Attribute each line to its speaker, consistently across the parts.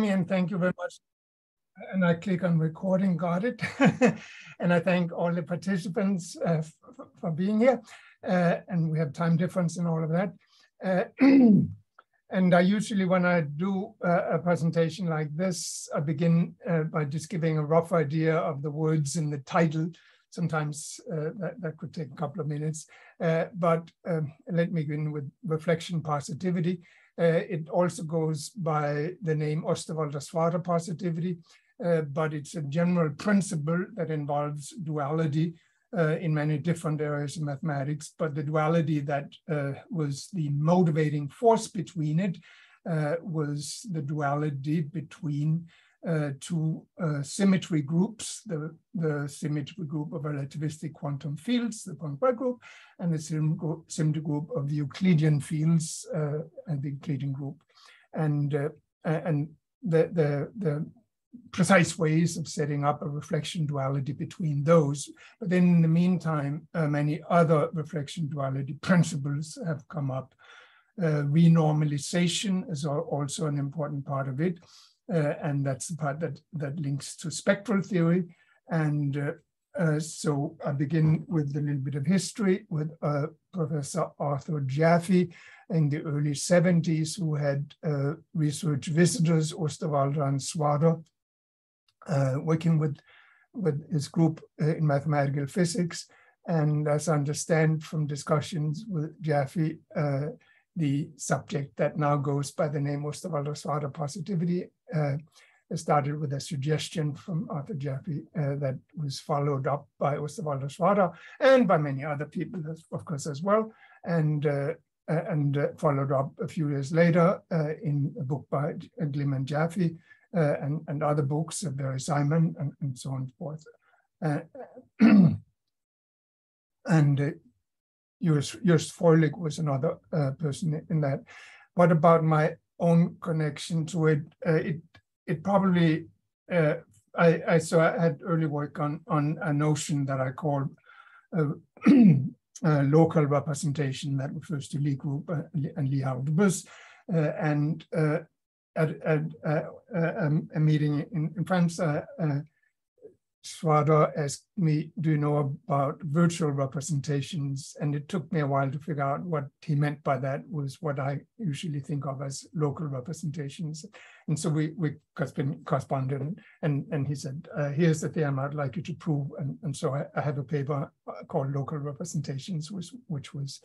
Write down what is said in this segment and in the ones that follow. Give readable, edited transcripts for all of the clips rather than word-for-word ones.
Speaker 1: And thank you very much. And I click on recording, got it. And I thank all the participants for being here. And we have time difference and all of that. And I usually, when I do a presentation like this, I begin by just giving a rough idea of the words in the title. Sometimes that could take a couple of minutes. But let me begin with reflection positivity. It also goes by the name Osterwalder-Schrader positivity, but it's a general principle that involves duality in many different areas of mathematics. But the duality that was the motivating force between it was the duality between two symmetry groups, the symmetry group of relativistic quantum fields, the Poincare group, and the symmetry group of the Euclidean fields, and the Euclidean group. And the precise ways of setting up a reflection duality between those. But then in the meantime, many other reflection duality principles have come up. Renormalization is also an important part of it. And that's the part that links to spectral theory. And so I begin with a little bit of history with Professor Arthur Jaffe in the early 70s, who had research visitors, Osterwalder and Schrader, working with his group in mathematical physics. And as I understand from discussions with Jaffe, the subject that now goes by the name Osterwalder-Schrader positivity started with a suggestion from Arthur Jaffe that was followed up by Osterwalder-Schrader and by many other people, of course, as well, and followed up a few years later in a book by Glim and Jaffe and other books of Barry Simon and so on and forth. And Jost Fröhlich was another person in that. What about my own connection to it? It probably, I had early work on a notion that I call local representation that refers to Lie group and Lie algebras. And at a meeting in France, Schrader asked me, do you know about virtual representations? And it took me a while to figure out what he meant by that was what I usually think of as local representations. And so we corresponded, and he said, here's the theorem I'd like you to prove. And so I have a paper called Local Representations, which was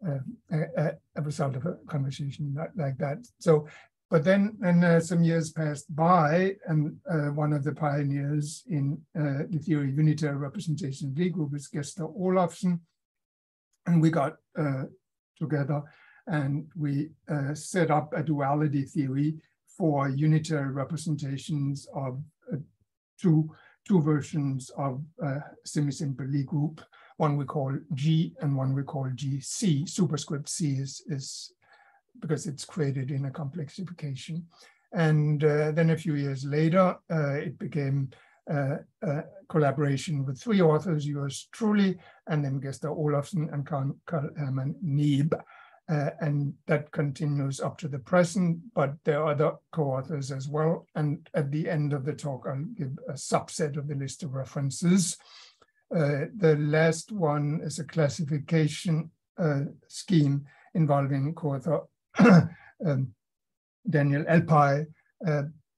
Speaker 1: a result of a conversation like that. So, but then some years passed by, and one of the pioneers in the theory of unitary representation of Lie group is Gesta Olafsson. And we got together and we set up a duality theory for unitary representations of two versions of semi-simple Lie group. One we call G and one we call GC. Superscript C is because it's created in a complexification. And then a few years later, it became a collaboration with three authors, yours truly, and then Gesta Olafsson and Carl Hermann Nieb. And that continues up to the present, but there are other co-authors as well. And at the end of the talk, I'll give a subset of the list of references. The last one is a classification scheme involving co-author Daniel Alpay,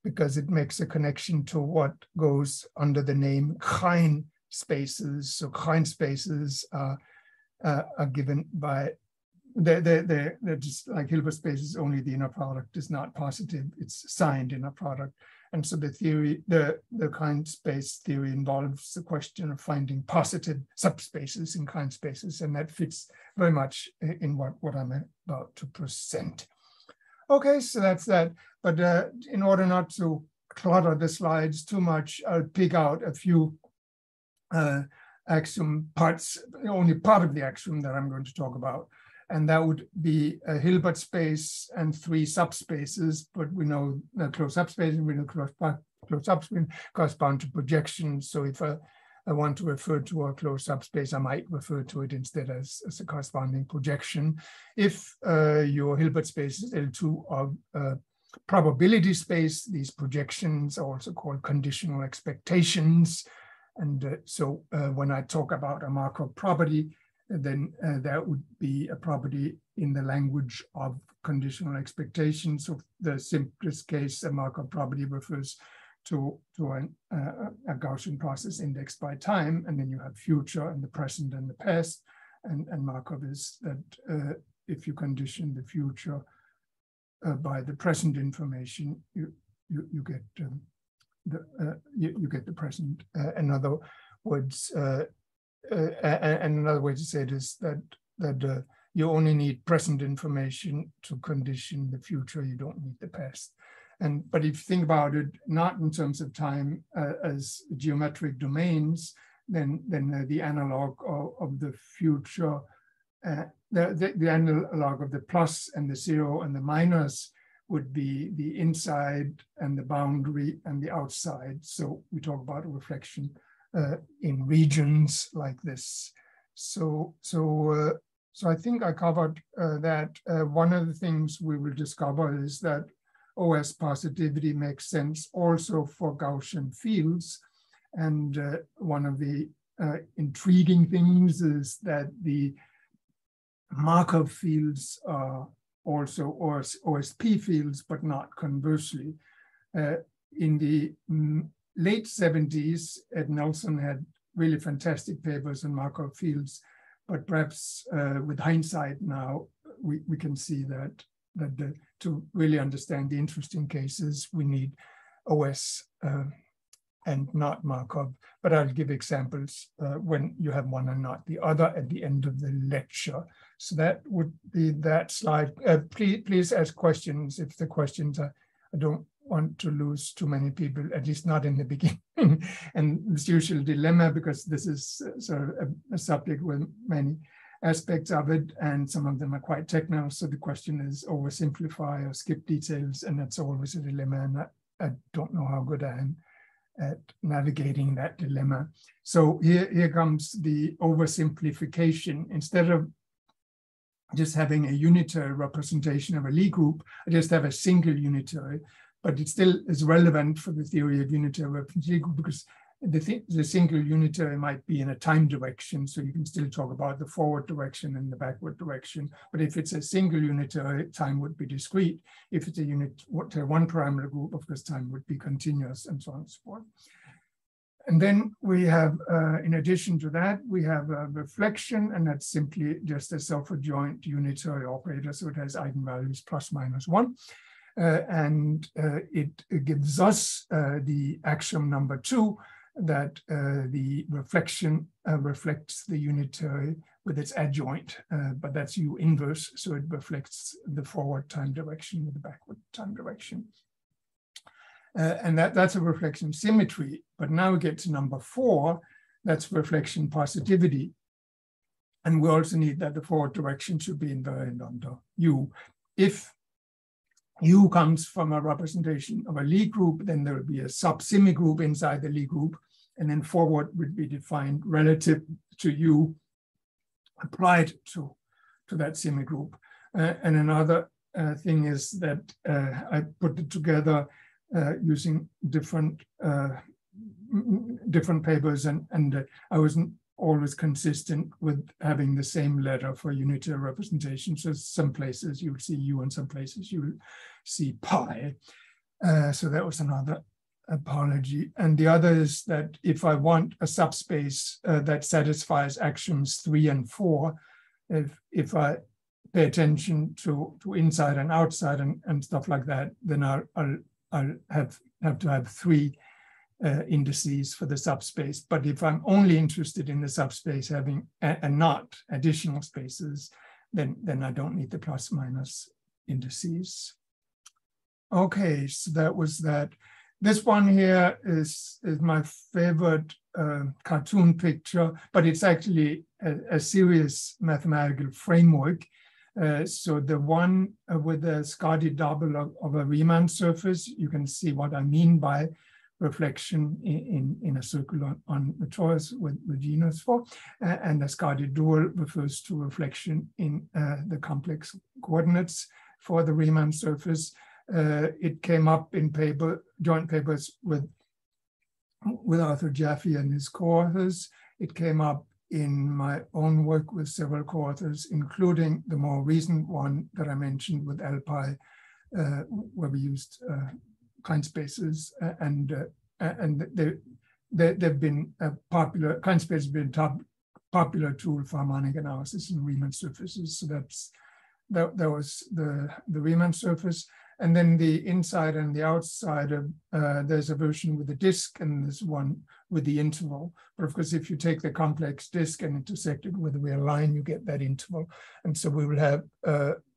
Speaker 1: because it makes a connection to what goes under the name Klein spaces. So Klein spaces are given by, they're just like Hilbert spaces, only the inner product is not positive, it's signed inner product. And so the theory, the Klein space theory involves the question of finding positive subspaces in Klein spaces, and that fits very much in what I'm about to present. Okay, so that's that. But in order not to clutter the slides too much, I'll pick out a few axiom parts, only part of the axiom that I'm going to talk about. And that would be a Hilbert space and three subspaces, but we know the closed subspace and we know closed subspace correspond to projections. So if I want to refer to a closed subspace, I might refer to it instead as a corresponding projection. If your Hilbert space is L2 of probability space. These projections are also called conditional expectations. And so when I talk about a Markov property, then that would be a property in the language of conditional expectations. So the simplest case, a Markov property refers to a Gaussian process indexed by time, and then you have future and the present and the past. And Markov is that if you condition the future by the present information, you get you get the present. In other words, and another way to say it is that you only need present information to condition the future. You don't need the past. But if you think about it, not in terms of time as geometric domains, then the analog of the future, the analog of the plus and the zero and the minus would be the inside and the boundary and the outside. So we talk about a reflection in regions like this. So I think I covered that. One of the things we will discover is that OS positivity makes sense also for Gaussian fields. And one of the intriguing things is that the Markov fields are also OSP fields, but not conversely. In the late 70s, Ed Nelson had really fantastic papers on Markov fields, but perhaps with hindsight now, we can see that to really understand the interesting cases, we need OS and not Markov. But I'll give examples when you have one and not the other at the end of the lecture. So that would be that slide. Please ask questions if the questions are, I don't want to lose too many people, at least not in the beginning. And it's usual dilemma because this is sort of a subject with many aspects of it, and some of them are quite technical. So the question is oversimplify or skip details, and that's always a dilemma. And I don't know how good I am at navigating that dilemma. So here comes the oversimplification. Instead of just having a unitary representation of a Lie group, I just have a single unitary, but it still is relevant for the theory of unitary representation because the single unitary might be in a time direction, so you can still talk about the forward direction and the backward direction. But if it's a single unitary, time would be discrete. If it's a unitary one parameter group, of course, time would be continuous, and so on and so forth. And then we have, in addition to that, we have a reflection, and that's simply just a self-adjoint unitary operator. So it has eigenvalues plus minus 1. And it gives us the axiom number 2, that the reflection reflects the unitary with its adjoint, but that's U inverse, so it reflects the forward time direction with the backward time direction. And that's a reflection symmetry. But now we get to number 4, that's reflection positivity. And we also need that the forward direction should be invariant under U. If U comes from a representation of a Lie group, then there will be a sub-semi group inside the Lie group, and then forward would be defined relative to U applied to that semi group. And another thing is that I put it together using different papers, and I wasn't always consistent with having the same letter for unitary representation. So some places you would see U and some places you would see pi. So that was another apology. And the other is that if I want a subspace that satisfies axioms 3 and 4, if I pay attention to inside and outside and stuff like that, then I'll have to have 3 indices for the subspace. But if I'm only interested in the subspace having and not additional spaces, then I don't need the plus minus indices. Okay, so that was that. This one here is my favorite cartoon picture, but it's actually a serious mathematical framework. So the one with the Skadi double of a Riemann surface, you can see what I mean by reflection in a circle on the torus with genus for, and the Skadi dual refers to reflection in the complex coordinates for the Riemann surface. It came up in joint papers with Arthur Jaffe and his co-authors. It came up in my own work with several co-authors, including the more recent one that I mentioned with LPI, where we used kind spaces, and they've been popular. Kind spaces have been popular tool for harmonic analysis in Riemann surfaces. So that was the Riemann surface. And then the inside and the outside of, there's a version with the disk and there's one with the interval. But of course, if you take the complex disk and intersect it with a real line, you get that interval. And so we will have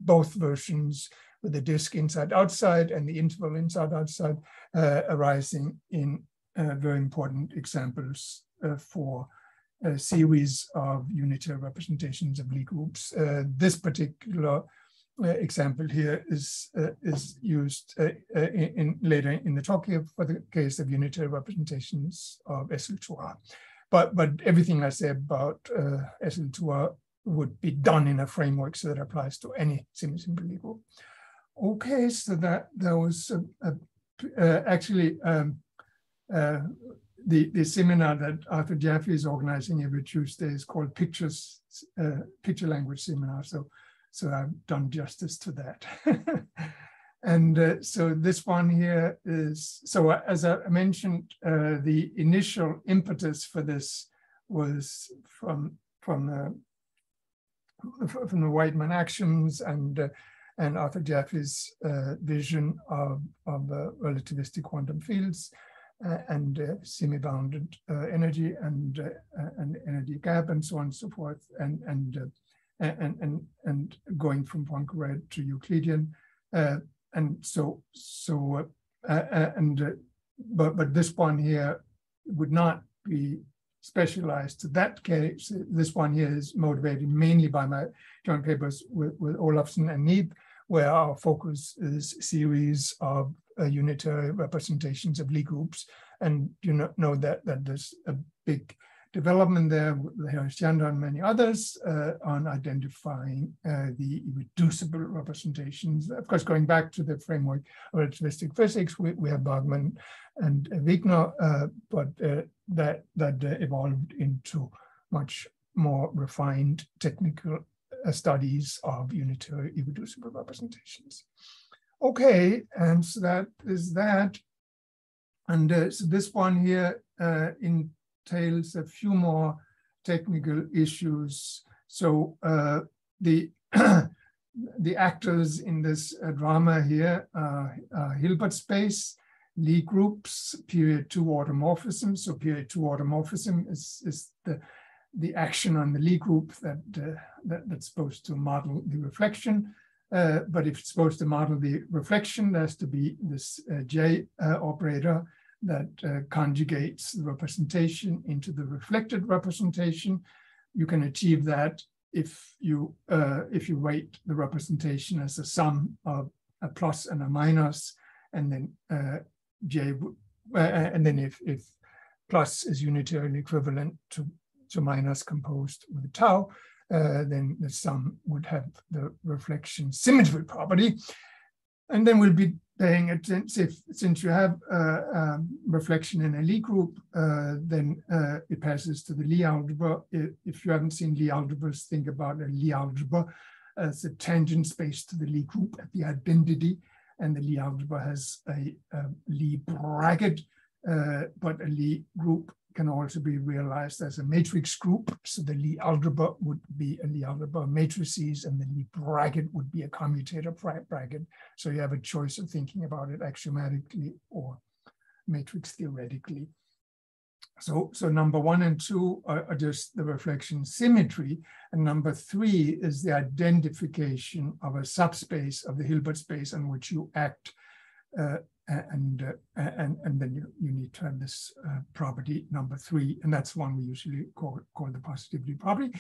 Speaker 1: both versions with the disk inside outside and the interval inside outside arising in very important examples for a series of unitary representations of Lie groups. This particular example here is used later in the talk here for the case of unitary representations of SL2R. But everything I say about SL2R would be done in a framework so that applies to any semi-simple Lie group. Okay, so that was actually the seminar that Arthur Jaffe is organizing every Tuesday is called Picture Language Seminar. So I've done justice to that. And so this one here is, so as I mentioned, the initial impetus for this was from the Weidmann axioms and Arthur Jaffe's vision of relativistic quantum fields and semi-bounded energy and energy gap and so on and so forth, and going from Poincare to Euclidean, but this one here would not be specialized to that case. This one here is motivated mainly by my joint papers with Olafsson and Neeb, where our focus is series of unitary representations of Lie groups, and you know that there's a big development there with Jorgensen and many others on identifying the irreducible representations. Of course, going back to the framework of relativistic physics, we have Bergman and Wigner, but that evolved into much more refined technical studies of unitary irreducible representations. Okay, and so that is that. And so this one here entails a few more technical issues. So the actors in this drama here are Hilbert space, Lie groups, period 2 automorphism. So period 2 automorphism is the action on the Lie group that's supposed to model the reflection. But if it's supposed to model the reflection, there has to be this J operator that conjugates the representation into the reflected representation. You can achieve that if you write the representation as a sum of a plus and a minus, and then and then if plus is unitarily equivalent to minus composed with a tau, then the sum would have the reflection symmetry property. And then we'll be paying attention, since you have reflection in a Lie group, then it passes to the Lie algebra. If you haven't seen Lie algebras, think about a Lie algebra as a tangent space to the Lie group at the identity. And the Lie algebra has a Lie bracket, but a Lie group can also be realized as a matrix group. So the Lie algebra would be a Lie algebra of matrices, and the Lie bracket would be a commutator bracket. So you have a choice of thinking about it axiomatically or matrix theoretically. So number 1 and 2 are just the reflection symmetry, and number 3 is the identification of a subspace of the Hilbert space on which you act. And then you need to have this property number 3, and that's one we usually call the positivity property.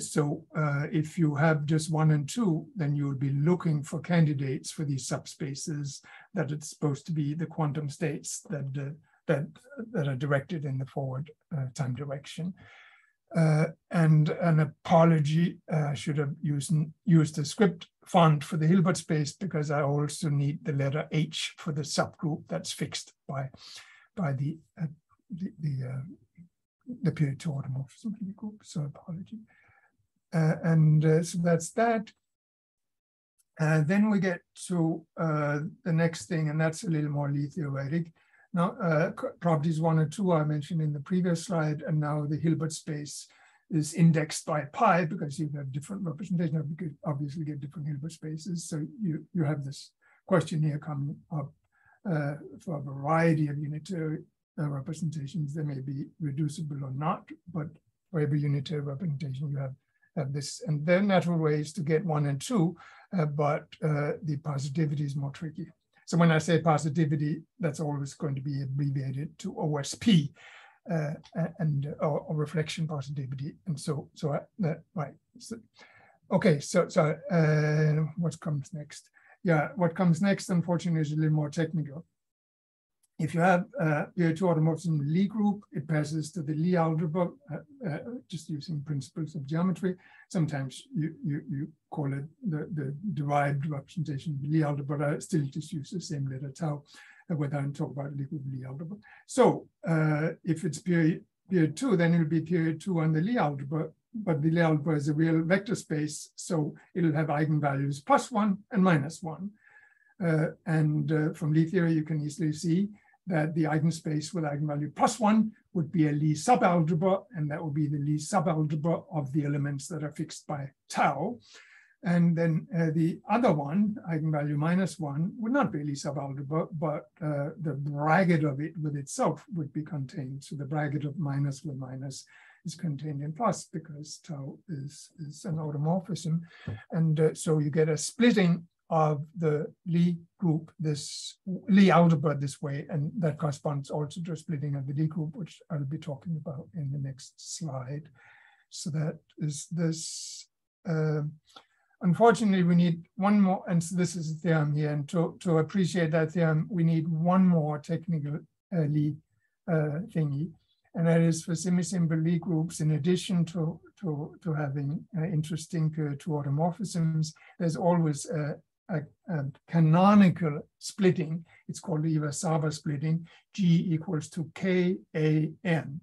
Speaker 1: So if you have just 1 and 2, then you would be looking for candidates for these subspaces that it's supposed to be the quantum states that are directed in the forward time direction. And an apology, should have used a script font for the Hilbert space because I also need the letter H for the subgroup that's fixed by the period two automorphism group. So apology. So that's that. Then we get to the next thing, and that's a little more Lie theoretic. Now, properties 1 and 2 I mentioned in the previous slide, and now the Hilbert space is indexed by pi because you have different representation. You could obviously get different Hilbert spaces. So you have this question here coming up for a variety of unitary representations. They may be reducible or not, but for every unitary representation, you have this. And there are natural ways to get 1 and 2, but the positivity is more tricky. So when I say positivity, that's always going to be abbreviated to OSP. Or reflection positivity, and so right. So, okay, so what comes next? Yeah, what comes next, unfortunately, is a little more technical. If you have period two automorphism in the Lie group, it passes to the Lie algebra, just using principles of geometry. Sometimes you call it the derived representation of the Lie algebra, but I still just use the same letter tau. Whether I talk about Lie algebra. So if it's period two, then it'll be period two on the Lie algebra, but the Lie algebra is a real vector space, so it'll have eigenvalues +1 and -1. From Lie theory, you can easily see that the eigenspace with eigenvalue +1 would be a Lie subalgebra, and that would be the Lie subalgebra of the elements that are fixed by tau. And then the other one, eigenvalue -1, would not be Lie subalgebra, but the bracket of it with itself would be contained. So the bracket of minus with minus is contained in plus because tau is an automorphism. And so you get a splitting of the Lie group, this Lie algebra this way, and that corresponds also to a splitting of the Lie group, which I'll be talking about in the next slide. So that is this. Unfortunately, we need one more, and so this is a theorem here, and to appreciate that theorem, we need one more technical Lie thingy, and that is for semi-simple Lie groups, in addition to having interesting period two automorphisms, there's always a canonical splitting. It's called the Iwasawa splitting, G equals to K-A-N.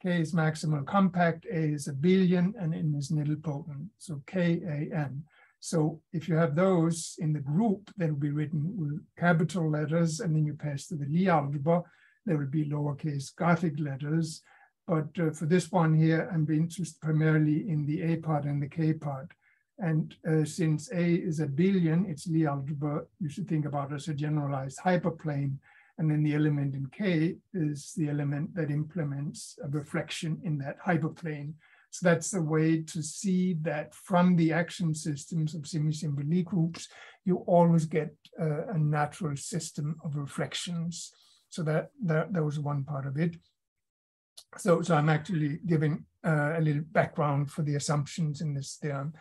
Speaker 1: K is maximal compact, A is abelian, and N is nilpotent, so K-A-N. So if you have those in the group, they will be written with capital letters, and then you pass to the Lie algebra, there will be lowercase Gothic letters. But for this one here, I'm interested primarily in the A part and the K part. And since A is abelian, it's Lie algebra, you should think about it as a generalized hyperplane. And then the element in K is the element that implements a reflection in that hyperplane. So that's the way to see that from the action systems of semi-simple Lie groups, you always get a natural system of reflections. So that was one part of it. So I'm actually giving a little background for the assumptions in this theorem.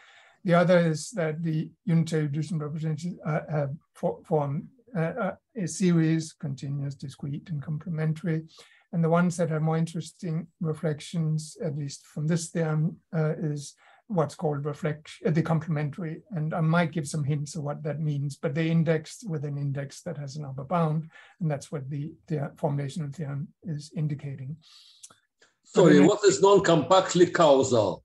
Speaker 1: The other is that the unitary reducing representations form a series, continuous, discrete, and complementary. And the ones that have more interesting reflections, at least from this theorem, is what's called the complementary. And I might give some hints of what that means, but they indexed with an index that has an upper bound. And that's what the formulational theorem is indicating.
Speaker 2: Sorry, what is non-compactly causal?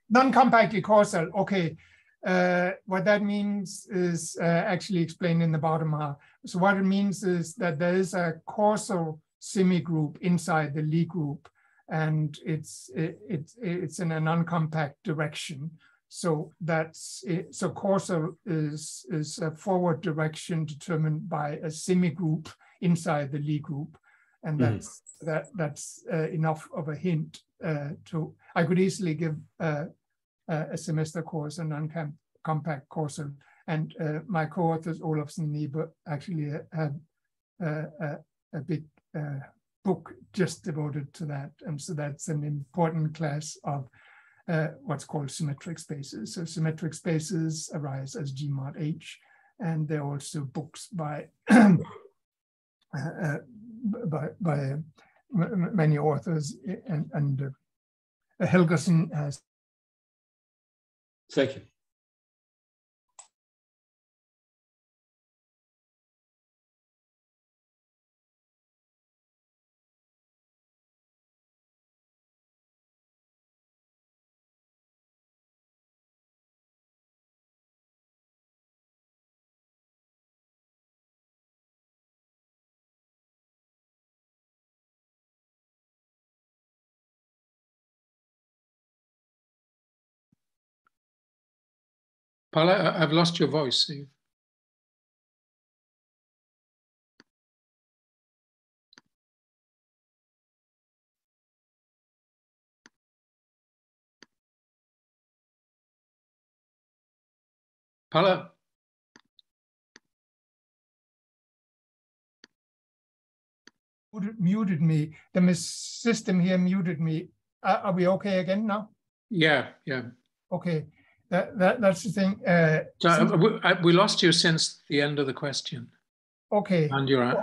Speaker 1: Non-compactly causal, okay. What that means is actually explained in the bottom half. So what it means is that there is a causal semigroup inside the Lie group, and it's in a non-compact direction. So that's it. So causal is a forward direction determined by a semigroup inside the Lie group, and that's enough of a hint to. I could easily give a semester course, a non-compact causal, and my co-authors Olofsson and Niebuhr actually had a big book just devoted to that, and so that's an important class of what's called symmetric spaces. So symmetric spaces arise as G mod H, and there are also books by many authors, and Helgersen has
Speaker 2: Thank you.
Speaker 3: Palle, I've lost your voice. Palle?
Speaker 1: Muted me. The system here muted me. Are we okay again now?
Speaker 3: Yeah, yeah.
Speaker 1: Okay, that's the thing.
Speaker 3: So we lost you since the end of the question.
Speaker 1: Okay.
Speaker 3: And you're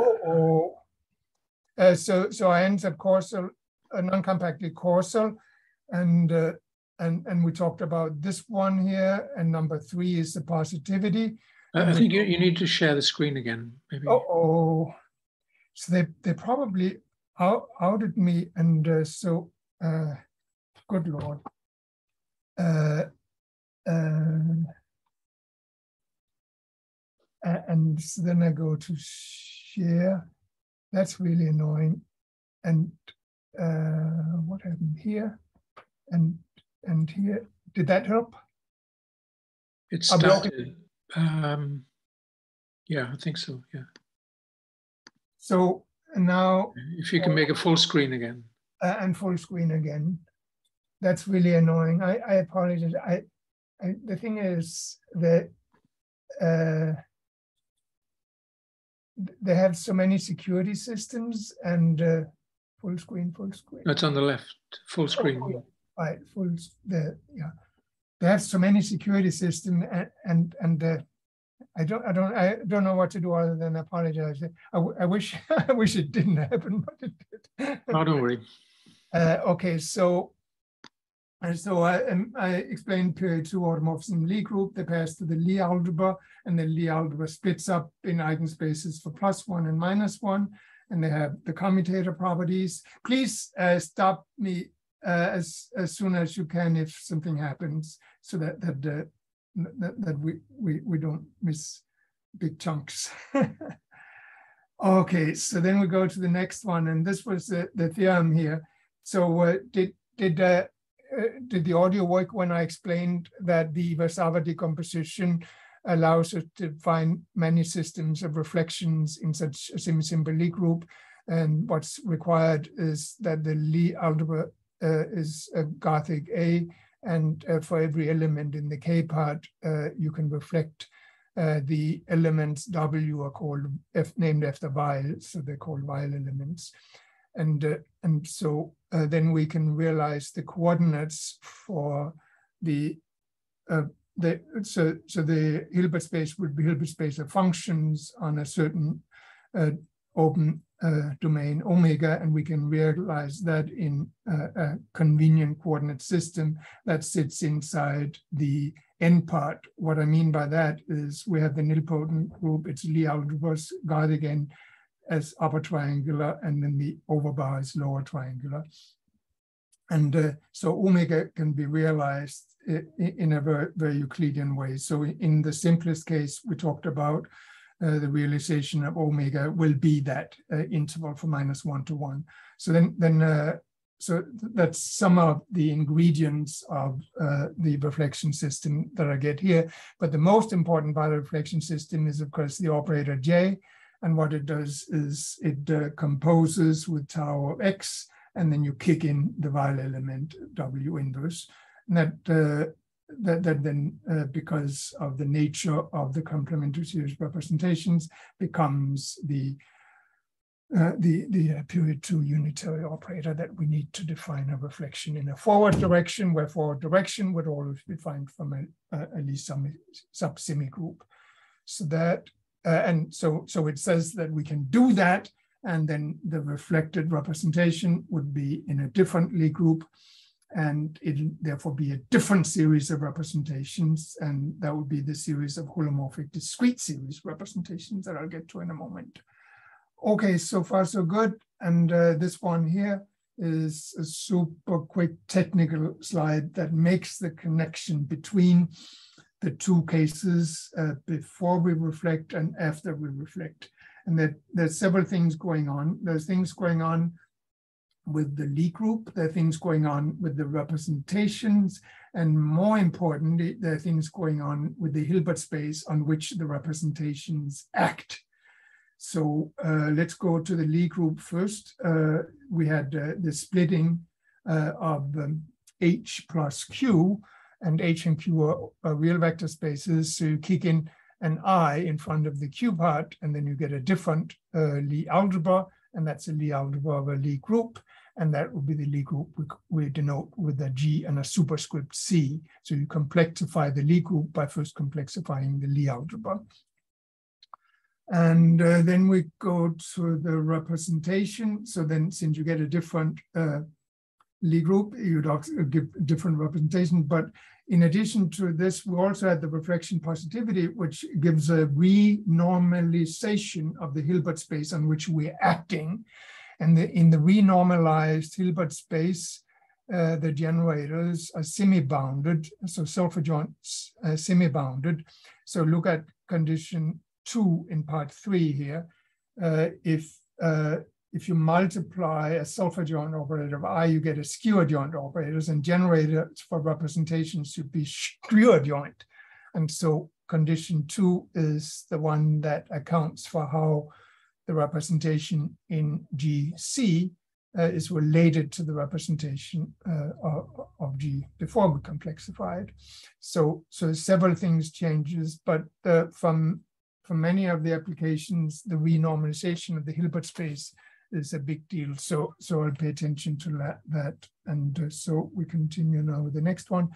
Speaker 1: so I ends up causal, non-compactly causal, and we talked about this one here, and number 3 is the positivity.
Speaker 3: I think you need to share the screen again, maybe.
Speaker 1: So they probably outed me, and good Lord. And so then I go to share. That's really annoying. And what happened here? And here, did that help?
Speaker 3: It started. Yeah, I think so. Yeah.
Speaker 1: So now,
Speaker 3: if you can make a full screen again.
Speaker 1: And full screen again. That's really annoying. I apologize. The thing is that they have so many security systems, and full screen.
Speaker 3: That's on the left, full screen.
Speaker 1: Oh, right, yeah. They have so many security systems, and I don't know what to do other than apologize. I wish it didn't happen, but it did.
Speaker 3: Oh, don't worry.
Speaker 1: Okay, so I explained period 2 automorphism Lie group. They pass to the Lie algebra, and the Lie algebra splits up in eigenspaces for +1 and -1, and they have the commutator properties. Please stop me as soon as you can if something happens, so that we don't miss big chunks. Okay, so then we go to the next one, and this was the theorem here. So did the audio work when I explained that the Iwasawa decomposition allows us to find many systems of reflections in such a semi-simple Lie group? And what's required is that the Lie algebra is a Gothic A, and for every element in the K part, you can reflect the elements W are called named after Weil, so they're called Weil elements. And so then we can realize the coordinates for the Hilbert space would be Hilbert space of functions on a certain open domain omega, and we can realize that in a convenient coordinate system that sits inside the N part. What I mean by that is we have the nilpotent group, it's Lie algebras, guard again as upper triangular, and then the overbar is lower triangular. And so omega can be realized in a very, very Euclidean way. So in the simplest case, we talked about the realization of omega will be that interval from -1 to 1. So so that's some of the ingredients of the reflection system that I get here. But the most important part of the reflection system is, of course, the operator J. And what it does is it composes with tau of X, and then you kick in the Weil element W inverse. And that then, because of the nature of the complementary series representations, becomes the period 2 unitary operator that we need to define a reflection in a forward direction, where forward direction would always be defined from at least some sub-semigroup. So that, and so it says that we can do that, and then the reflected representation would be in a different Lie group. and it'll therefore be a different series of representations, and that would be the series of holomorphic discrete series representations that I'll get to in a moment. Okay, so far so good. And this one here is a super quick technical slide that makes the connection between the two cases before we reflect and after we reflect. And that there's several things going on. There's things going on with the Lie group, there are things going on with the representations, and more importantly, there are things going on with the Hilbert space on which the representations act. So let's go to the Lie group first. We had the splitting of H plus Q, and H and Q are real vector spaces. So you kick in an I in front of the Q part, and then you get a different Lie algebra, and that's a Lie algebra of a Lie group. And that would be the Lie group we denote with a G and a superscript C. So you complexify the Lie group by first complexifying the Lie algebra. And then we go to the representation. So then since you get a different Lie group, you'd also give different representation. But in addition to this, we also had the reflection positivity, which gives a renormalization of the Hilbert space on which we're acting. And in the renormalized Hilbert space, the generators are semi-bounded, so self-adjoint semi-bounded. So look at condition 2 in part 3 here. If you multiply a self-adjoint operator of I, you get a skew-adjoint operators, and generators for representations should be skew-adjoint. And so condition 2 is the one that accounts for how the representation in GC is related to the representation of G before we complexify it. So several things changes, but from many of the applications, the renormalization of the Hilbert space is a big deal. So I'll pay attention to that. And so we continue now with the next one.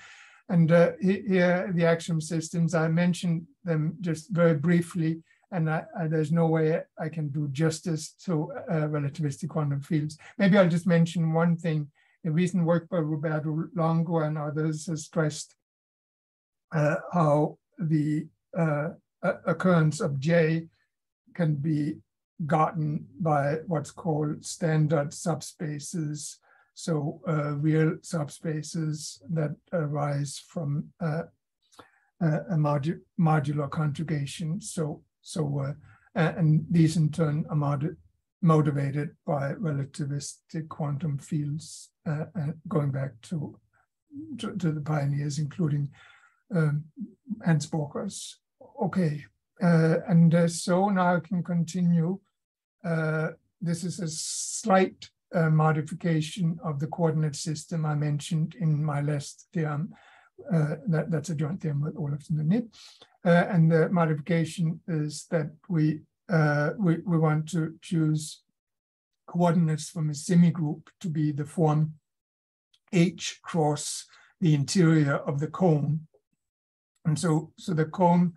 Speaker 1: And here, the axiom systems, I mentioned them just very briefly, and there's no way I can do justice to relativistic quantum fields. Maybe I'll just mention one thing. The recent work by Roberto Longo and others has stressed how the occurrence of J can be gotten by what's called standard subspaces. So real subspaces that arise from a modular conjugation. And these in turn are motivated by relativistic quantum fields, going back to the pioneers, including Hans Borchers. Okay, so now I can continue. This is a slight modification of the coordinate system I mentioned in my last theorem. That's a joint theorem with Olafsson and Nip. And the modification is that we want to choose coordinates from a semigroup to be the form H cross the interior of the cone. And so the cone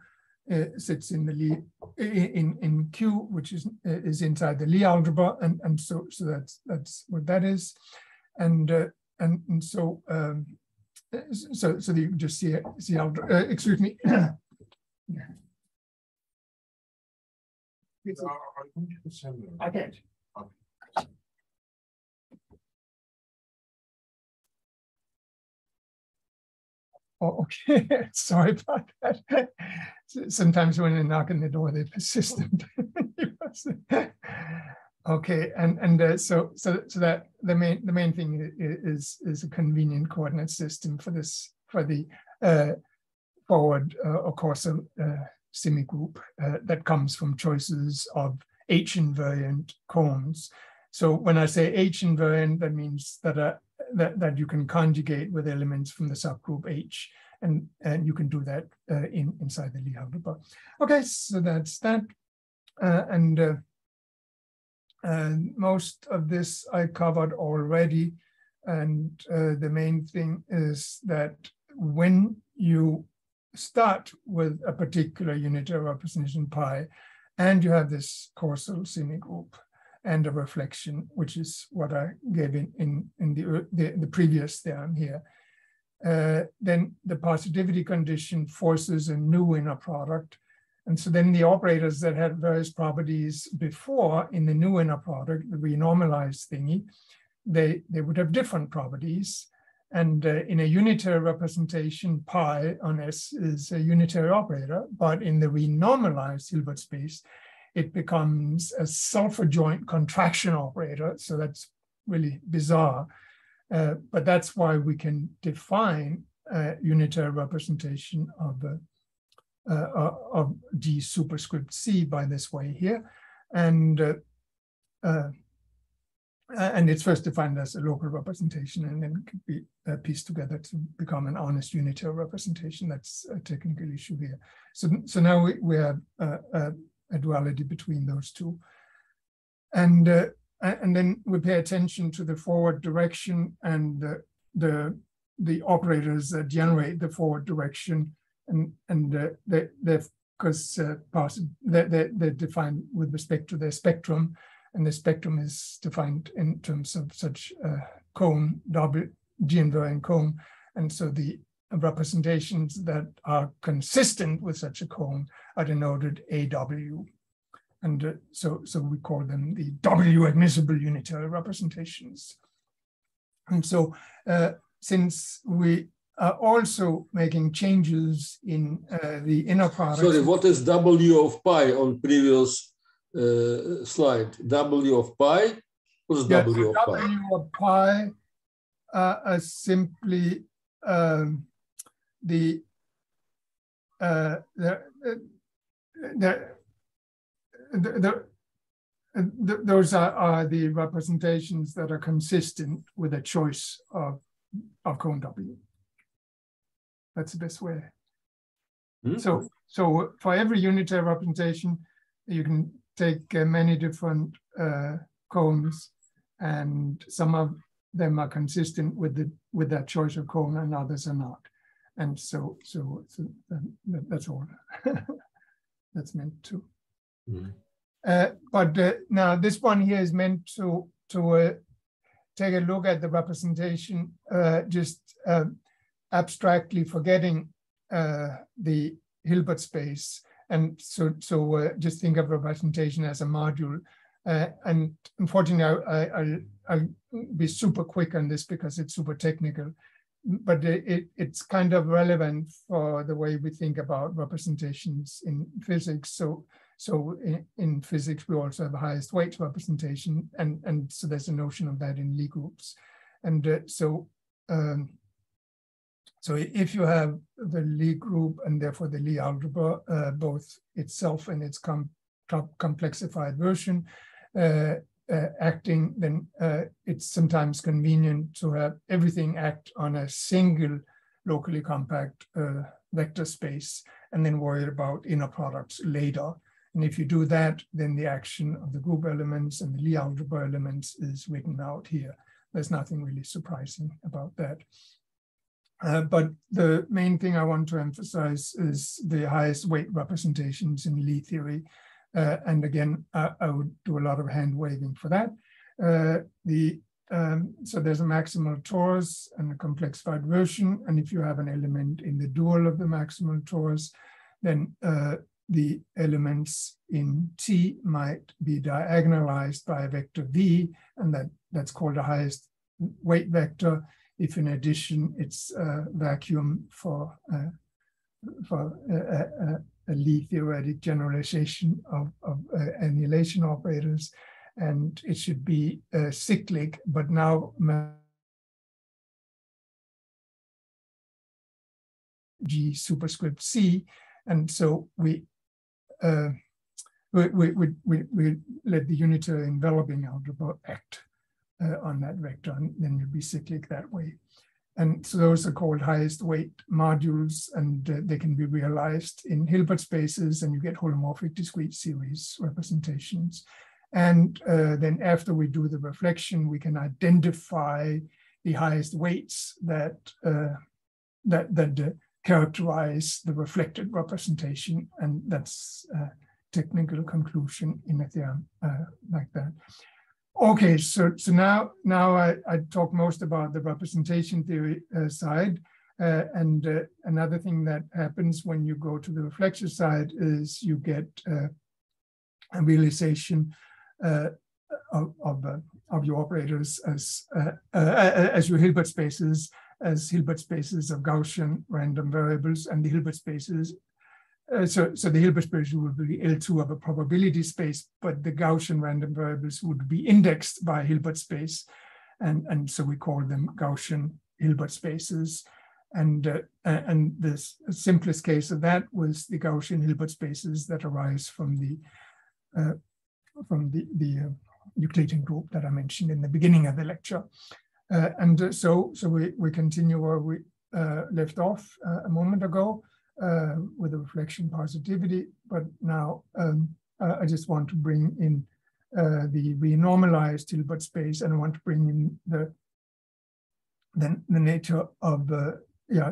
Speaker 1: sits in the Lie, in Q, which is inside the Lie algebra, and so that's what that is, and so you can just see algebra. Excuse me. I can't. Oh, okay. Sorry about that. Sometimes when they knock on the door, they're persistent. Okay, and so that the main thing is a convenient coordinate system for this, for the forward or causal semigroup that comes from choices of H invariant cones. So when I say H invariant, that means that that you can conjugate with elements from the subgroup H, and you can do that inside the Lie algebra. Okay, so that's that, and most of this I covered already, and the main thing is that when you start with a particular unitary representation pi, and you have this causal semigroup, and a reflection, which is what I gave in the previous theorem here. Then the positivity condition forces a new inner product. And so then the operators that had various properties before in the new inner product, the renormalized thingy, they would have different properties. And in a unitary representation, pi on S is a unitary operator, but in the renormalized Hilbert space, it becomes a self-adjoint contraction operator. So that's really bizarre. But that's why we can define a unitary representation of D superscript C by this way here. And it's first defined as a local representation, and then could be pieced together to become an honest unitary representation. That's a technical issue here. So now we have a duality between those two. And then we pay attention to the forward direction and the operators that generate the forward direction, and they're defined with respect to their spectrum, and the spectrum is defined in terms of such cone, G invariant cone, and so the representations that are consistent with such a cone are denoted AW. And so we call them the W admissible unitary representations. And so since we are also making changes in the inner product.
Speaker 2: Sorry, what is W of pi on previous slide? W of pi? What is W of pi?
Speaker 1: W of pi are simply those are the representations that are consistent with a choice of cone W. That's the best way. Mm-hmm. So for every unitary representation, you can take many different cones, and some of them are consistent with that choice of cone, and others are not. And so that's all that's meant to. Mm-hmm. But now this one here is meant to take a look at the representation, just abstractly forgetting the Hilbert space. And so just think of representation as a module. And unfortunately, I'll be super quick on this because it's super technical, but it's kind of relevant for the way we think about representations in physics. So in physics, we also have a highest weight representation, and so there's a notion of that in Lie groups. And so if you have the Lie group and therefore the Lie algebra, both itself and its complexified version acting, then it's sometimes convenient to have everything act on a single locally compact vector space and then worry about inner products later. And if you do that, then the action of the group elements and the Lie algebra elements is written out here. There's nothing really surprising about that. But the main thing I want to emphasize is the highest weight representations in Lie theory. And again, I would do a lot of hand waving for that. So there's a maximal torus and a complexified version. And if you have an element in the dual of the maximal torus, then the elements in T might be diagonalized by a vector V, and that's called a highest weight vector. If in addition it's a vacuum for a Lie theoretic generalization of annihilation operators, and it should be cyclic, but now G superscript C, and so we let the unitary enveloping algebra act on that vector, and then you'll be cyclic that way. And so those are called highest weight modules, and they can be realized in Hilbert spaces, and you get holomorphic discrete series representations. And then after we do the reflection, we can identify the highest weights that characterize the reflected representation, and that's a technical conclusion in a theorem like that. Okay, so now I talk most about the representation theory side, and another thing that happens when you go to the reflection side is you get a realization of your operators as your Hilbert spaces of Gaussian random variables, and the Hilbert spaces. So the Hilbert space would be L2 of a probability space, but the Gaussian random variables would be indexed by Hilbert space, and so we call them Gaussian Hilbert spaces. And the simplest case of that was the Gaussian Hilbert spaces that arise from the Euclidean group that I mentioned in the beginning of the lecture. So we continue where we left off a moment ago with the reflection positivity, but now I just want to bring in the renormalized Hilbert space, and I want to bring in the nature of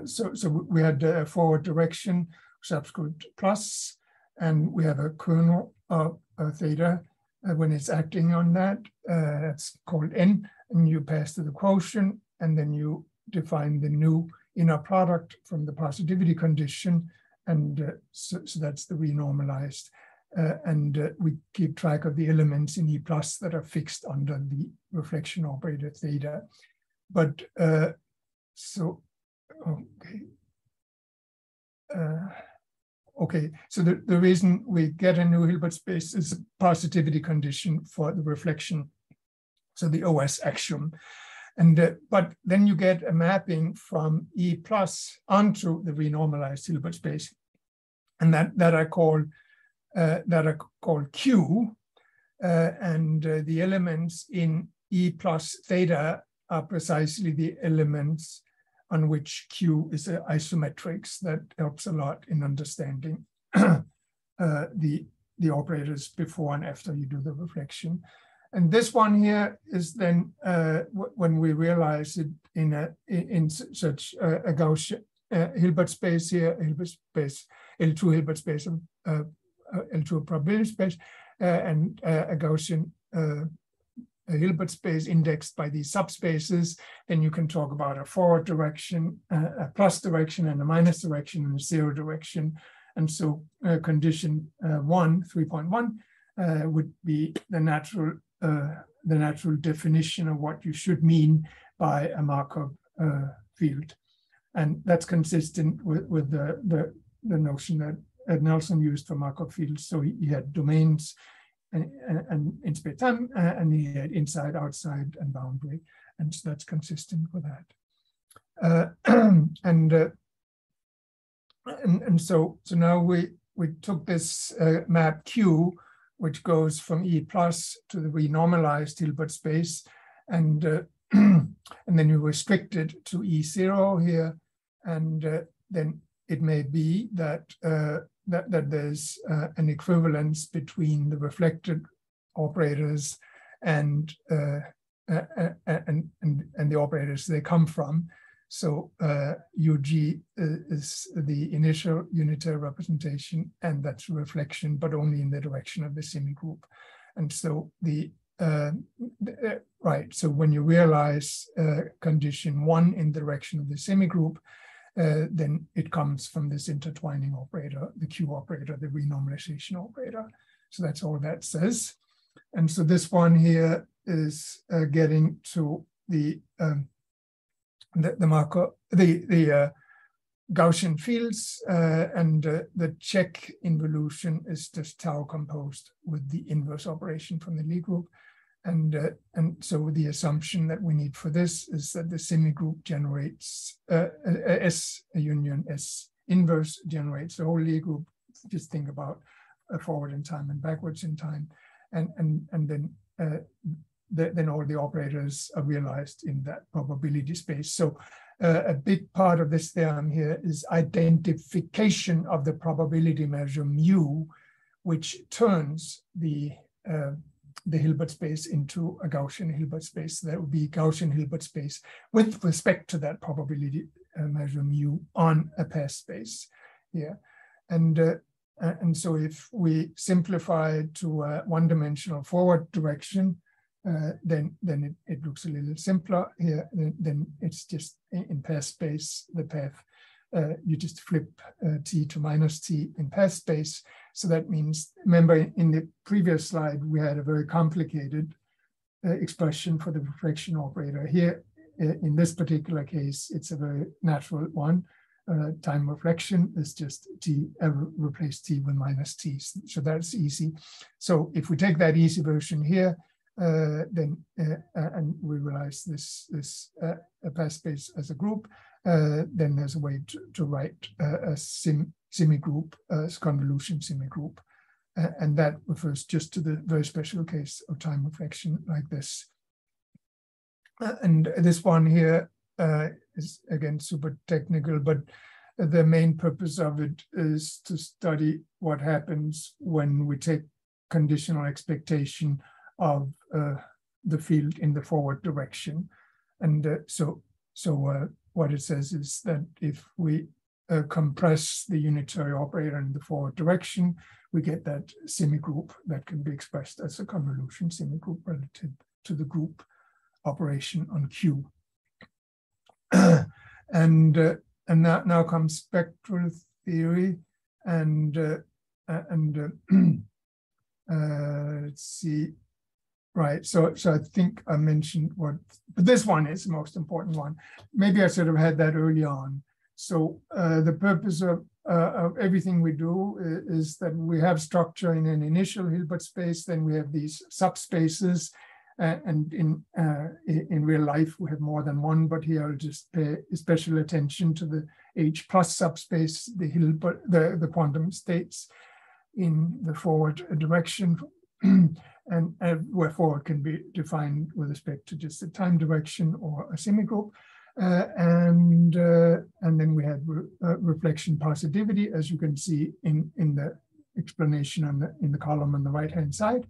Speaker 1: so we had a forward direction subscript plus, and we have a kernel of theta when it's acting on that. That's called n, and you pass to the quotient, and then you define the new inner product from the positivity condition, and so that's the renormalized. And we keep track of the elements in E plus that are fixed under the reflection operator theta. But okay, so the reason we get a new Hilbert space is a positivity condition for the reflection, so the OS axiom. And but then you get a mapping from E plus onto the renormalized Hilbert space, and that I call Q, and the elements in E plus theta are precisely the elements on which Q is isometrics. That helps a lot in understanding the operators before and after you do the reflection. And this one here is then when we realize it in such a Gaussian Hilbert space here, Hilbert space, L2 Hilbert space, L2 probability space, and a Gaussian a Hilbert space indexed by these subspaces, then you can talk about a forward direction, a plus direction, and a minus direction, and a zero direction. And so condition 3.1 would be the natural definition of what you should mean by a Markov field. And that's consistent with the notion that Nelson used for Markov fields. So he had domains and in space-time, and he had inside, outside, and boundary, and so that's consistent with that. And so now we took this map Q, which goes from E plus to the renormalized Hilbert space, and then you restrict it to E0 here, and then it may be that that there's an equivalence between the reflected operators and the operators they come from. So UG is the initial unitary representation, and that's reflection, but only in the direction of the semigroup. And so right. So when you realize condition 1 in the direction of the semigroup, then it comes from this intertwining operator, the Q operator, the renormalization operator. So that's all that says. And so this one here is getting to the Markov, the Gaussian fields, and the check involution is just tau composed with the inverse operation from the Lie group. And so the assumption that we need for this is that the semigroup generates S union S inverse generates the whole Lie group. Just think about forward in time and backwards in time, and then all the operators are realized in that probability space. So a big part of this theorem here is identification of the probability measure mu, which turns the Hilbert space into a Gaussian Hilbert space. That would be Gaussian Hilbert space with respect to that probability measure mu on a path space here. And so if we simplify it to a one-dimensional forward direction, then it looks a little simpler here. Then it's just in path space, the path, you just flip t to minus t in path space. So that means, remember in the previous slide, we had a very complicated expression for the reflection operator. Here, in this particular case, it's a very natural one. Time reflection is just t, replace t with minus t. So that's easy. So if we take that easy version here, then and we realize this path space as a group, then there's a way to write a semigroup, convolution semigroup. And that refers just to the very special case of time reflection like this. And this one here is again super technical, but the main purpose of it is to study what happens when we take conditional expectation of the field in the forward direction. And so what it says is that if we compress the unitary operator in the forward direction, we get that semigroup that can be expressed as a convolution semigroup relative to the group operation on Q. And now comes spectral theory, and let's see. Right, so I think I mentioned what, but this one is the most important one. Maybe I should have had that early on. So the purpose of everything we do is that we have structure in an initial Hilbert space, then we have these subspaces, and in real life we have more than one, but here I'll just pay special attention to the H plus subspace, the Hilbert, the quantum states in the forward direction. And where forward can be defined with respect to just a time direction or a semigroup. And then we have reflection positivity, as you can see in the explanation in the column on the right-hand side.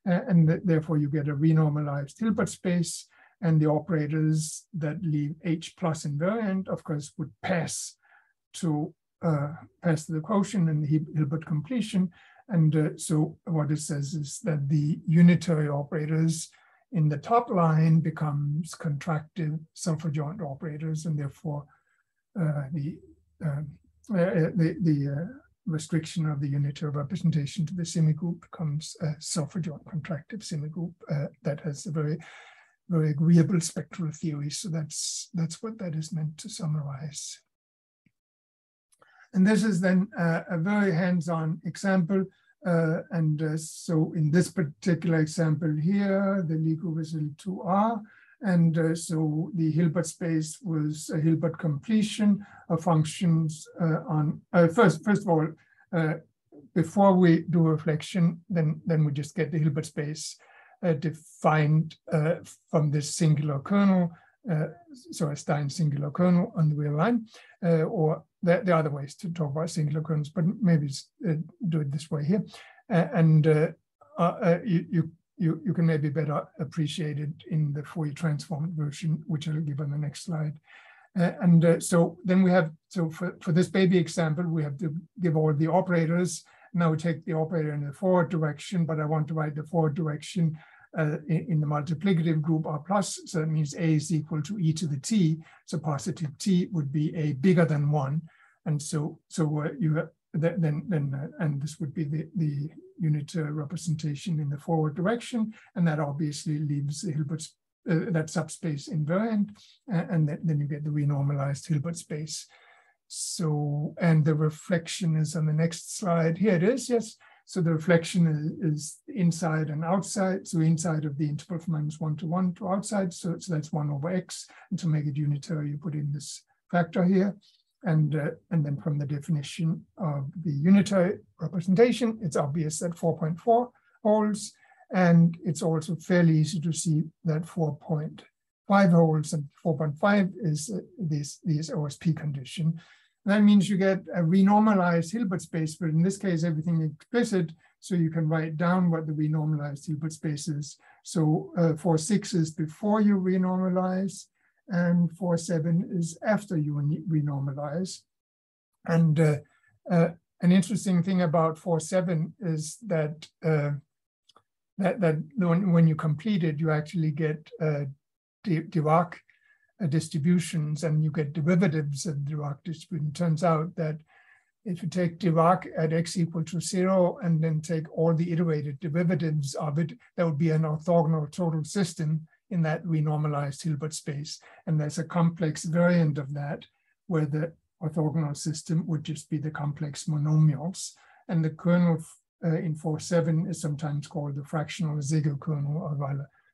Speaker 1: And therefore you get a renormalized Hilbert space, and the operators that leave H plus invariant, of course, would pass to the quotient and the Hilbert completion. And so what it says is that the unitary operators in the top line becomes contractive self-adjoint operators, and therefore the restriction of the unitary representation to the semigroup becomes a self-adjoint contractive semigroup that has a very, very agreeable spectral theory. So that's what that is meant to summarize. And this is then a very hands-on example. So in this particular example here, the Lie group is L2R. And so the Hilbert space was a Hilbert completion of functions on, first of all, before we do reflection, then we just get the Hilbert space defined from this singular kernel, so a Stein singular kernel on the real line, or there are other ways to talk about singular kernels, but maybe do it this way here. You can maybe better appreciate it in the Fourier transformed version, which I'll give on the next slide. So then we have, so for this baby example, we have to give all the operators. Now we take the operator in the forward direction, but I want to write the forward direction in the multiplicative group R plus. So that means A is equal to e to the t. So positive t would be A bigger than 1. And so you have, and this would be the unitary representation in the forward direction, and that obviously leaves the Hilbert that subspace invariant, and then you get the renormalized Hilbert space. So, and the reflection is on the next slide. Here it is, yes. So the reflection is inside and outside. So inside of the interval from -1 to 1 to outside. So that's 1 over x. And to make it unitary, you put in this factor here. And then from the definition of the unitary representation, it's obvious that 4.4 holds. And it's also fairly easy to see that 4.5 holds, and 4.5 is this OSP condition. That means you get a renormalized Hilbert space, but in this case, everything is explicit, so you can write down what the renormalized Hilbert space is. So 4.6 is before you renormalize, and 4.7 is after you renormalize. And an interesting thing about 4.7 is that when you complete it, you actually get Dirac distributions, and you get derivatives of Dirac distribution. It turns out that if you take Dirac at x equal to 0 and then take all the iterated derivatives of it, that would be an orthogonal total system in that renormalized Hilbert space. And there's a complex variant of that where the orthogonal system would just be the complex monomials. And the kernel in 4.7 is sometimes called the fractional Siegel kernel, or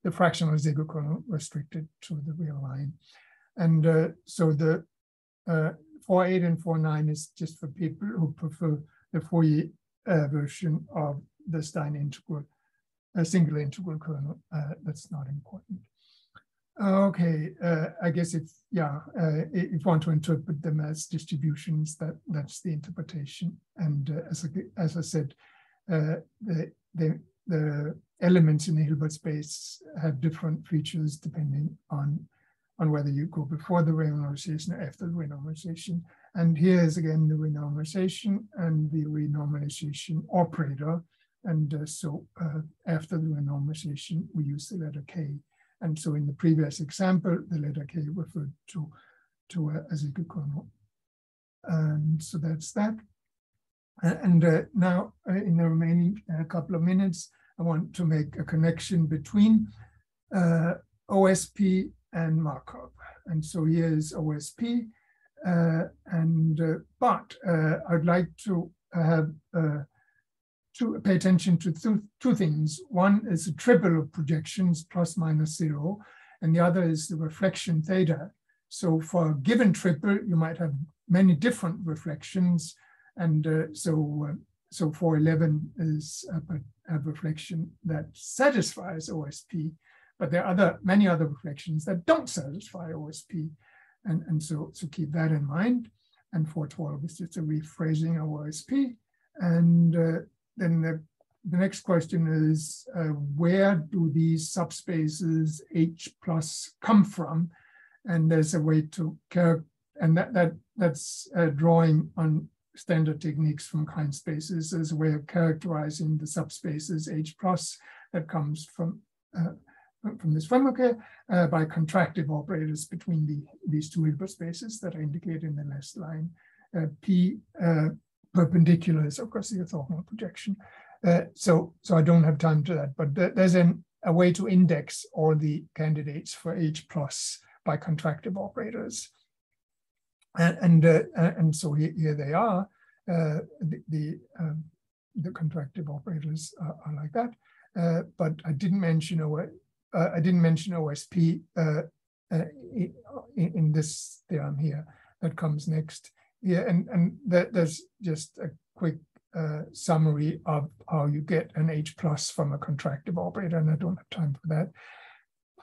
Speaker 1: the fractional Siegel kernel restricted to the real line. And so the 4.8 and 4.9 is just for people who prefer the Fourier version of the Stein integral, a single integral kernel. That's not important. Okay, I guess if you want to interpret them as distributions, that's the interpretation. And as I said, the elements in the Hilbert space have different features depending on whether you go before the renormalization or after the renormalization. And here is again the renormalization and the renormalization operator. And so after the renormalization, we use the letter K. And so in the previous example, the letter K referred to a Siegel kernel. And so that's that. And now in the remaining couple of minutes, I want to make a connection between OSP and Markov. And so here is OSP. But I'd like to have to pay attention to two things. One is the triple of projections plus minus 0, and the other is the reflection theta. So for a given triple, you might have many different reflections. And so 411 is a reflection that satisfies OSP, but there are many other reflections that don't satisfy OSP. And so keep that in mind. And 412 is just a rephrasing of OSP. And then the next question is, where do these subspaces H plus come from? And there's a way to that's drawing on standard techniques from kind spaces as a way of characterizing the subspaces H plus that comes from this framework here by contractive operators between these two Hilbert spaces that are indicated in the last line. P perpendicular is of course the orthogonal projection. So I don't have time to that, but there's a way to index all the candidates for H plus by contractive operators. And so here they are. The contractive operators are like that. But I didn't mention OSP in this theorem here that comes next. Yeah, and there's just a quick summary of how you get an H plus from a contractive operator, and I don't have time for that.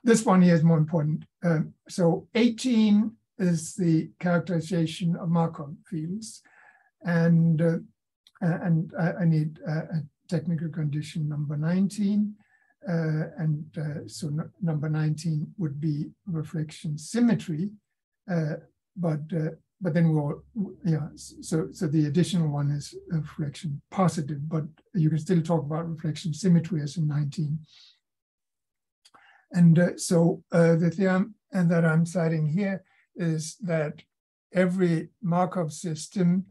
Speaker 1: This one here is more important. So 18 is the characterization of Markov fields, and I need a technical condition number 19, so number 19 would be reflection symmetry, but then so the additional one is reflection positive, but you can still talk about reflection symmetry as in 19. And so the theorem that I'm citing here is that every Markov system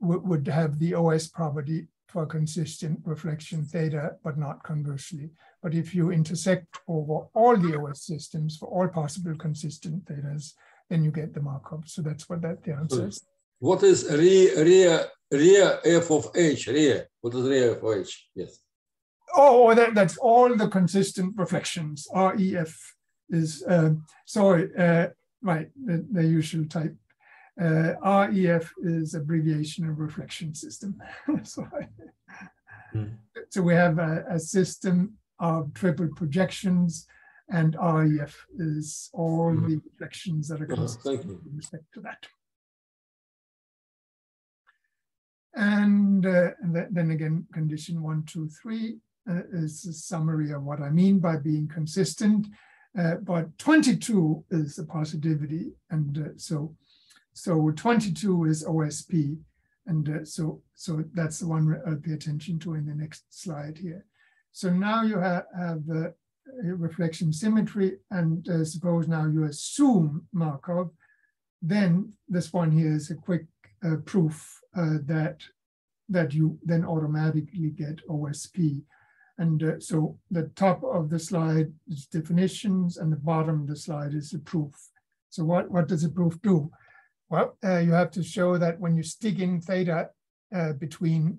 Speaker 1: would have the OS property for consistent reflection theta, but not conversely. But if you intersect over all the OS systems for all possible consistent thetas, then you get the Markov. So that's what that theorem says.
Speaker 2: What is real f of h? Real. What is real f of h? Yes.
Speaker 1: Oh, that's all the consistent reflections. REF is right. The usual type. REF is abbreviation of reflection system. So we have a system of triple projections, and REF is all the reflections that are consistent with respect to that. And then again, condition 1, 2, 3 is a summary of what I mean by being consistent. But 22 is the positivity, and so 22 is OSP. And so that's the one I'll pay attention to in the next slide here. So now you have the reflection symmetry, and suppose now you assume Markov, then this one here is a quick proof that you then automatically get OSP. And so the top of the slide is definitions, and the bottom of the slide is the proof. So what does the proof do? Well, you have to show that when you stick in theta between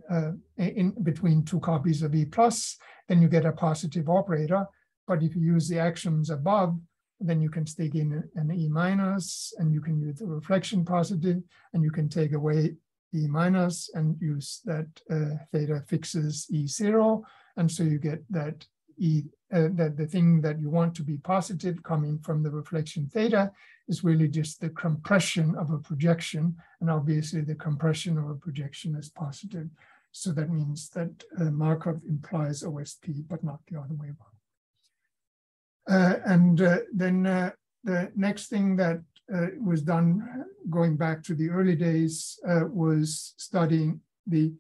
Speaker 1: two copies of E plus, then you get a positive operator. But if you use the axioms above, then you can stick in an E minus, and you can use the reflection positive, and you can take away E minus and use that theta fixes E0. And so you get that that the thing that you want to be positive coming from the reflection theta is really just the compression of a projection. And obviously the compression of a projection is positive. So that means that Markov implies OSP, but not the other way around. Then the next thing that was done, going back to the early days, was studying the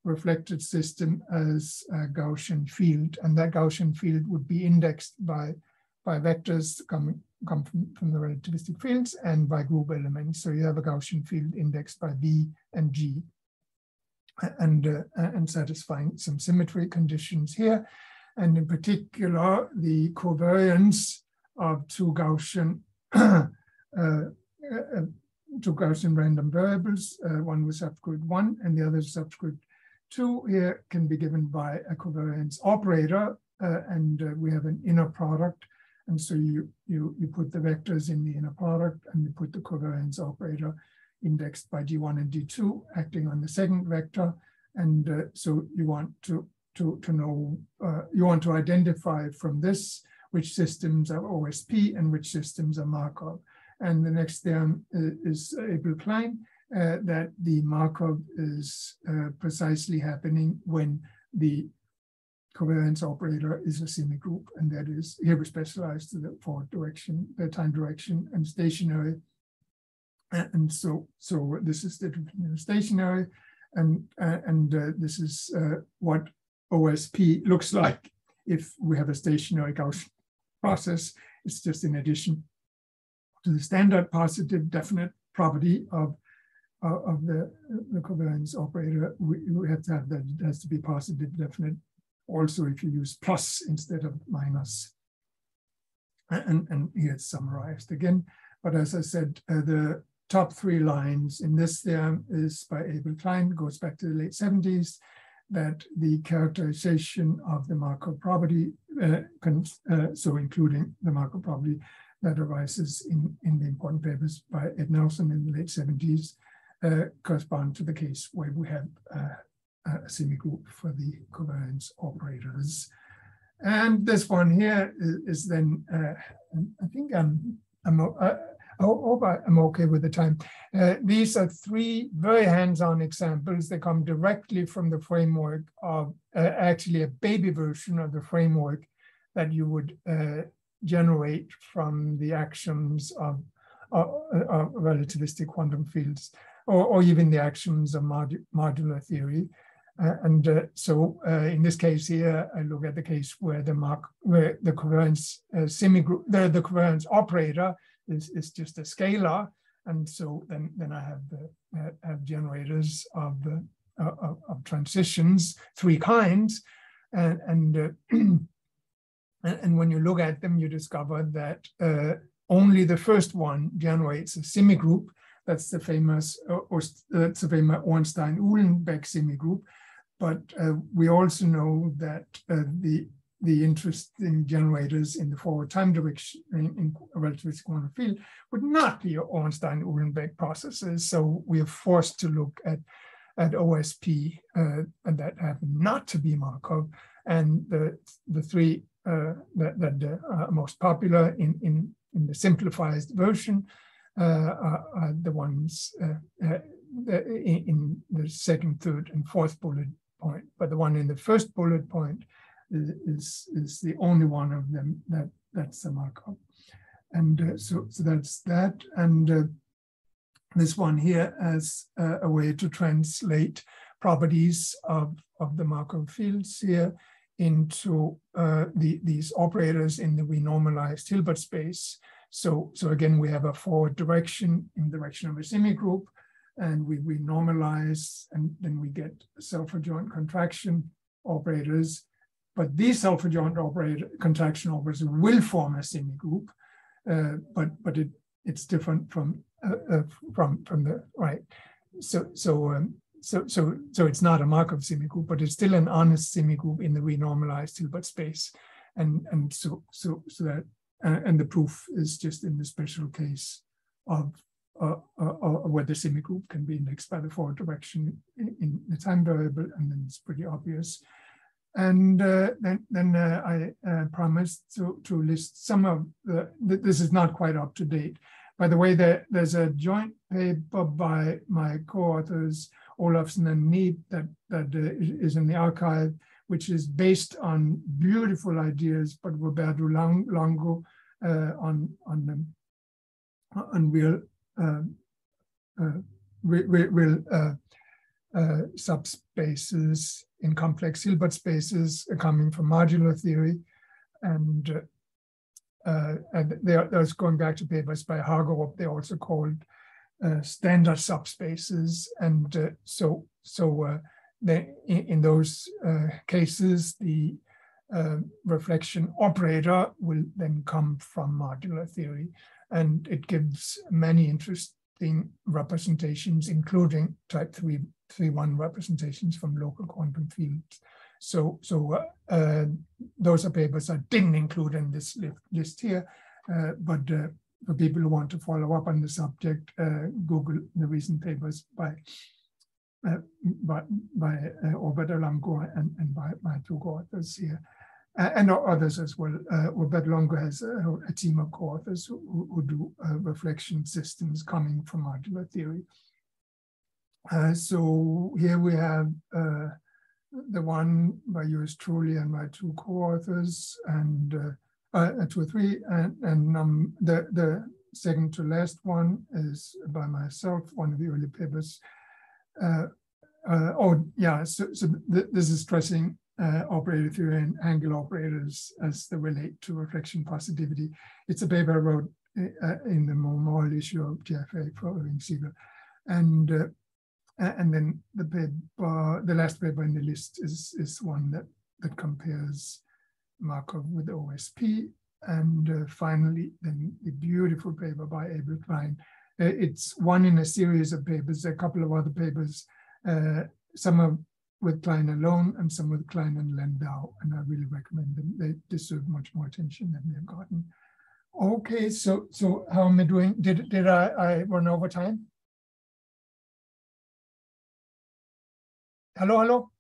Speaker 1: reflected system as a Gaussian field, and that Gaussian field would be indexed by vectors come from the relativistic fields and by group elements. So you have a Gaussian field indexed by V and G, and satisfying some symmetry conditions here, and in particular the covariance of two Gaussian random variables, one with subscript 1 and the other subscript 2 here, can be given by a covariance operator, and we have an inner product, and so you put the vectors in the inner product, and you put the covariance operator indexed by D1 and D2 acting on the second vector, and so you want to know, you want to identify from this which systems are OSP and which systems are Markov. And the next theorem is Abel-Klein, that the Markov is precisely happening when the covariance operator is a semigroup, and that is here we specialize to the forward direction, the time direction, and stationary. And so this is the stationary, and this is what OSP looks like if we have a stationary Gaussian process. It's just in addition to the standard positive definite property of the covariance operator, we have to have that it has to be positive definite also if you use plus instead of minus. And here it's summarized again. But as I said, the top 3 lines in this theorem is by Abel-Klein, goes back to the late 70s, that the characterization of the Markov property, so including the Markov property that arises in the important papers by Ed Nelson in the late 70s, correspond to the case where we have a semigroup for the covariance operators. And this one here is then, I think I hope I'm okay with the time. These are 3 very hands-on examples. They come directly from the framework of, actually a baby version of the framework that you would generate from the axioms of relativistic quantum fields, or even the axioms of modular theory. So in this case here, I look at the case where the covariance semigroup, the covariance operator is just a scalar, and so then I have generators of transitions, 3 kinds, and when you look at them, you discover that only the first one generates a semigroup. That's the famous Ornstein-Uhlenbeck semigroup. But we also know that the interesting generators in the forward time direction in a relativistic quantum field would not be Ornstein-Uhlenbeck processes. So we are forced to look at OSP and that happen not to be Markov. And the 3 that are most popular in the simplified version are the ones in the second, third, and fourth bullet point. But the one in the first bullet point is the only one of them that's the Markov. And so that's that. And this one here as a way to translate properties of the Markov fields here into these operators in the renormalized Hilbert space. So again, we have a forward direction in the direction of a semigroup, and we renormalize, and then we get self-adjoint contraction operators. But these self-adjoint contraction operators will form a semigroup, but it's different from the right. So it's not a Markov semigroup, but it's still an honest semigroup in the renormalized Hilbert space, and the proof is just in the special case of where the semigroup can be indexed by the forward direction in the time variable, and then it's pretty obvious. And then I promised to list some of this is not quite up to date. By the way, there's a joint paper by my co-authors, Olafsson and Need, that is in the archive, which is based on beautiful ideas by Roberto Longo on real subspaces in complex Hilbert spaces coming from modular theory, and there's going back to papers by Hagerup. They're also called standard subspaces, and in those cases, the reflection operator will then come from modular theory, and it gives many interesting representations, including type 3.1 representations from local quantum fields. So those are papers I didn't include in this list here, but for people who want to follow up on the subject, Google the recent papers by Roberto Longo and by my two co-authors here, and others as well. Roberto Longo has a team of co-authors who do reflection systems coming from modular theory. So here we have the one by yours truly and my two co-authors, and 2 or 3, and the second to last one is by myself, one of the early papers. This is stressing operator theory and angle operators as they relate to reflection positivity. It's a paper I wrote in the memorial issue of GFA for Irving Siegel, and then the last paper in the list is one that compares Markov with OSP, and finally then the beautiful paper by Abel Klein. It's one in a series of papers, a couple of other papers, some are with Klein alone and some with Klein and Landau, and I really recommend them. They deserve much more attention than they've gotten. Okay, so how am I doing? Did I run over time? Hello?